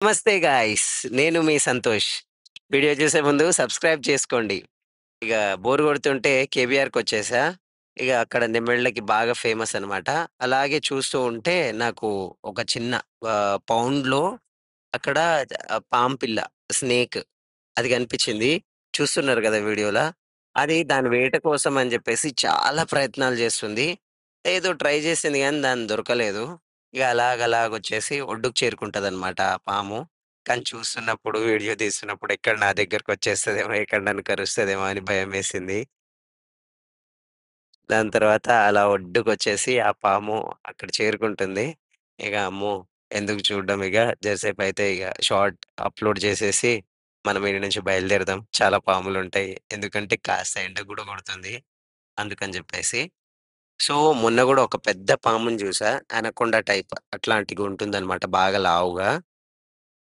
నమస్తే గాయ్స్. నేను మీ సంతోష్. వీడియో చూసే ముందు సబ్స్క్రైబ్ చేసుకోండి. ఇగ బోర్ కొడుతుంటే కేబీఆర్‌కొచ్చేసా. ఇగ అక్కడ నెమళ్ళకి బాగా ఫేమస్ అనమాట. అలాగే చూస్తూ ఉంటే నాకు ఒక చిన్న పౌండ్‌లో అక్కడ పాము పిల్ల, స్నేక్ అది కనిపించింది. చూస్తున్నారు గదా వీడియోలా. అది దాని వేట కోసం అని జెప్పేసి చాలా ప్రయత్నాలు చేస్తుంది. ఏదో ట్రై చేసింది గానీ దాన్ని దొరకలేదు. ఇగ అలాగొచ్చేసి ఒడ్డుకు చేరుకుంటదనమాట ఆ పాము. కానీ చూస్తున్నప్పుడు, వీడియో తీస్తున్నప్పుడు ఎక్కడ నా దగ్గరకొచ్చేస్తదేమో, ఎక్కడ నన్ను కరుస్తదేమో అని భయమేసింది. దాని తర్వాత అలా ఒడ్డుకొచ్చేసి ఆ పాము అక్కడ చేరుకుంటుంది. ఇగ అమ్మో! ఎందుకు చూడడం ఇగ జరసేపయితే ఇగ షార్ట్ అప్‌లోడ్ చేసేసి మనం ఈడ నుంచి బయలుదేరదాం. చాలా పాములుంటాయి. ఎందుకంటే కాస్త ఎండ గూడా కొడుతుంది. అందుకని జెప్పేసి. సో, మొన్న గూడా ఒక పెద్ద పాముని జూసా. అనకొండా టైప్ అట్లాంటిగుంటుందనమాట బాగా లావుగా.